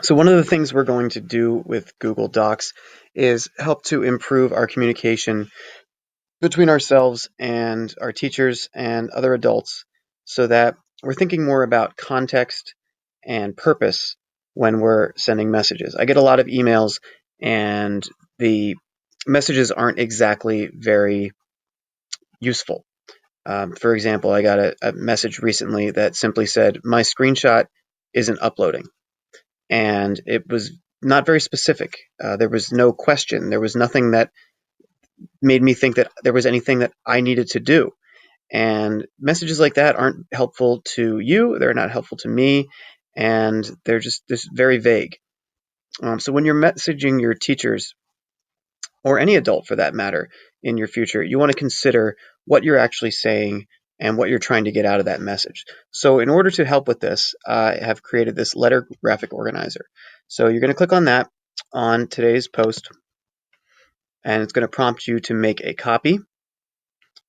So one of the things we're going to do with Google Docs is help to improve our communication between ourselves and our teachers and other adults so that we're thinking more about context and purpose when we're sending messages. I get a lot of emails and the messages aren't exactly very useful. For example, I got a message recently that simply said, "My screenshot isn't uploading." And it was not very specific. There was no question. There was nothing that made me think that there was anything that I needed to do. And messages like that aren't helpful to you. They're not helpful to me. And they're just very vague. So when you're messaging your teachers, or any adult for that matter, in your future, you want to consider what you're actually saying and what you're trying to get out of that message. So in order to help with this, I have created this letter graphic organizer. So you're going to click on that on today's post, and it's going to prompt you to make a copy.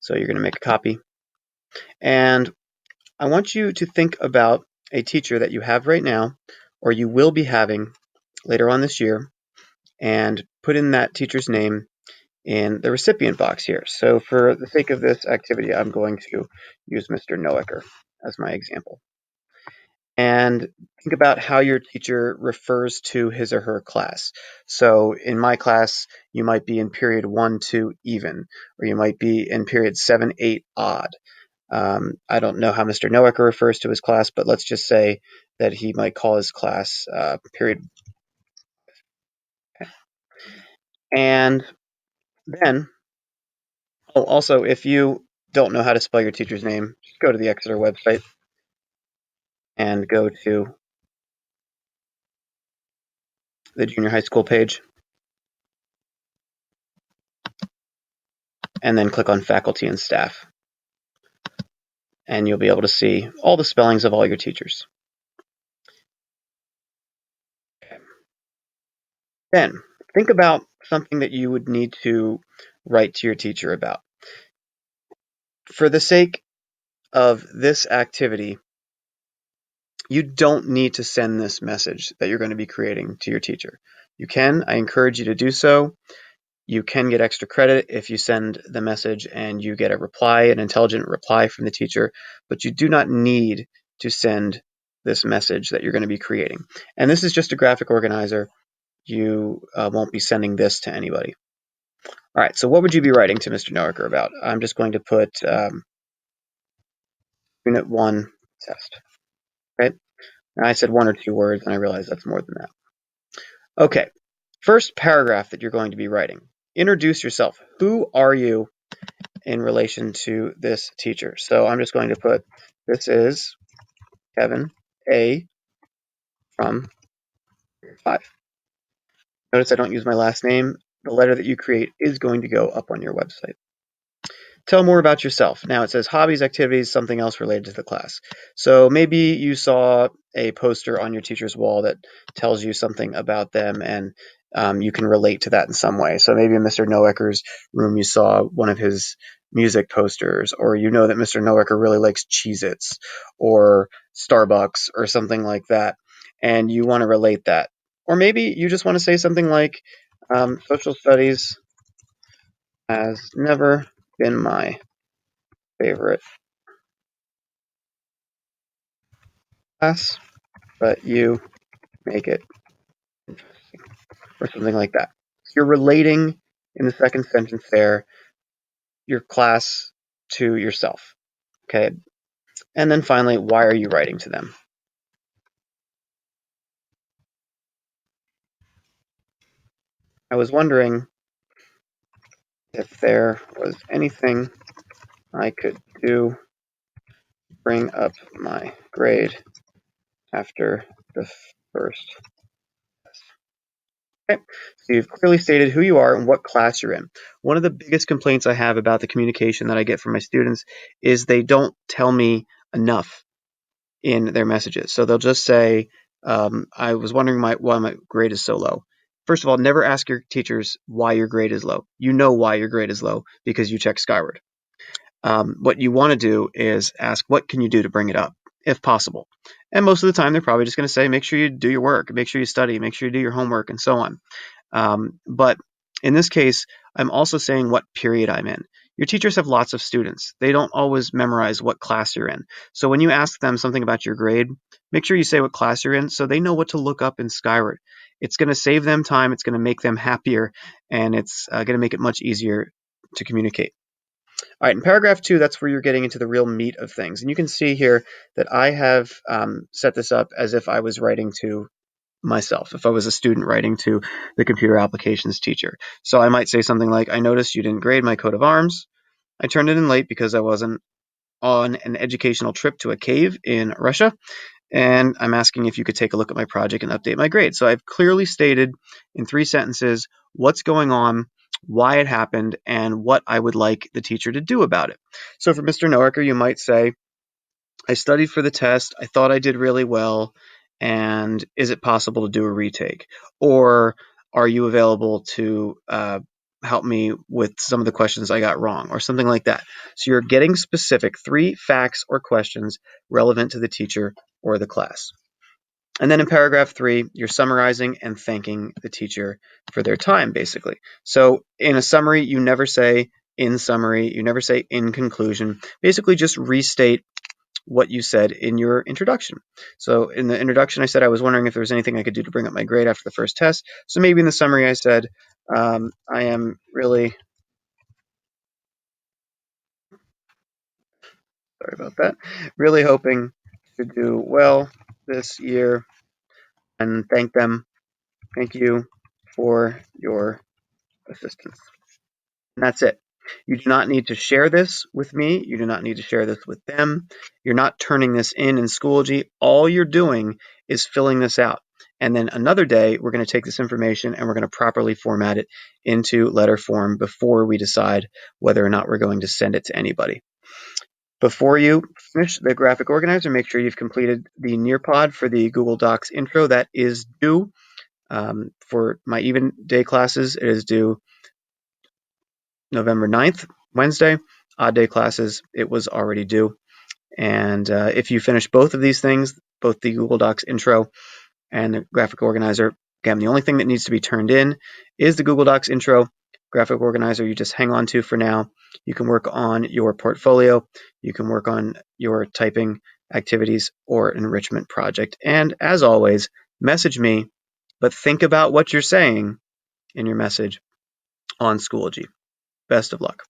So you're going to make a copy. And I want you to think about a teacher that you have right now, or you will be having later on this year, and put in that teacher's name in the recipient box here. So for the sake of this activity, I'm going to use Mr. Noecker as my example. And think about how your teacher refers to his or her class. So in my class, you might be in period 1, 2, even, or you might be in period 7, 8, odd. I don't know how Mr. Noecker refers to his class, but let's just say that he might call his class period. And then, oh, also, if you don't know how to spell your teacher's name, just go to the Exeter website and go to the junior high school page and then click on faculty and staff. And you'll be able to see all the spellings of all your teachers. Then think about something that you would need to write to your teacher about. For the sake of this activity, you don't need to send this message that you're going to be creating to your teacher. You can. I encourage you to do so. You can get extra credit if you send the message and you get a reply, an intelligent reply from the teacher, but you do not need to send this message that you're going to be creating. And this is just a graphic organizer. You won't be sending this to anybody. All right, so what would you be writing to Mr. Noacker about? I'm just going to put Unit 1 test. Okay? Now I said 1 or 2 words, and I realize that's more than that. Okay, first paragraph that you're going to be writing. Introduce yourself. Who are you in relation to this teacher? So I'm just going to put, this is Kevin A. from 5. Notice I don't use my last name. The letter that you create is going to go up on your website. Tell more about yourself. Now it says hobbies, activities, something else related to the class. So maybe you saw a poster on your teacher's wall that tells you something about them, and you can relate to that in some way. So maybe in Mr. Noecker's room you saw one of his music posters, or you know that Mr. Noecker really likes Cheez-Its or Starbucks or something like that, and you want to relate that. Or maybe you just want to say something like social studies has never been my favorite class, but you make it interesting, or something like that. So you're relating in the second sentence there your class to yourself. Okay. And then finally, why are you writing to them? I was wondering if there was anything I could do to bring up my grade after the first. Okay. So you've clearly stated who you are and what class you're in. One of the biggest complaints I have about the communication that I get from my students is they don't tell me enough in their messages. So they'll just say, I was wondering why my grade is so low. First of all, never ask your teachers why your grade is low. You know why your grade is low because you check Skyward. What you want to do is ask, what can you do to bring it up? if possible. And most of the time, they're probably just going to say, make sure you do your work, make sure you study, make sure you do your homework, and so on. But in this case, I'm also saying what period I'm in. Your teachers have lots of students. They don't always memorize what class you're in. So when you ask them something about your grade, make sure you say what class you're in so they know what to look up in Skyward. It's going to save them time, it's going to make them happier, and it's going to make it much easier to communicate. All right, in paragraph 2, that's where you're getting into the real meat of things. And you can see here that I have set this up as if I was writing to myself, if I was a student writing to the computer applications teacher. So I might say something like, I noticed you didn't grade my coat of arms. I turned it in late because I wasn't on an educational trip to a cave in Russia. And I'm asking if you could take a look at my project and update my grade. So I've clearly stated in 3 sentences what's going on, why it happened, and what I would like the teacher to do about it. So for Mr. Noacker, you might say, I studied for the test. I thought I did really well. And is it possible to do a retake? Or are you available to help me with some of the questions I got wrong, or something like that? So you're getting specific 3 facts or questions relevant to the teacher or the class. And then in paragraph 3, you're summarizing and thanking the teacher for their time, basically. So in a summary, you never say in summary, you never say in conclusion. Basically, just restate what you said in your introduction. So in the introduction, I said I was wondering if there was anything I could do to bring up my grade after the first test. So maybe in the summary, I said, I am really sorry about that, really hoping to do well this year, and thank them. Thank you for your assistance. And that's it. You do not need to share this with me. You do not need to share this with them. You're not turning this in Schoology. All you're doing is filling this out. And then another day, we're going to take this information and we're going to properly format it into letter form before we decide whether or not we're going to send it to anybody. Before you finish the graphic organizer, make sure you've completed the Nearpod for the Google Docs intro. That is due. For my even day classes, it is due November 9th, Wednesday. Odd day classes, it was already due. And if you finish both of these things, both the Google Docs intro and the graphic organizer, again, the only thing that needs to be turned in is the Google Docs intro. Graphic organizer, you just hang on to for now. You can work on your portfolio. You can work on your typing activities or enrichment project. And as always, message me, but think about what you're saying in your message on Schoology. Best of luck.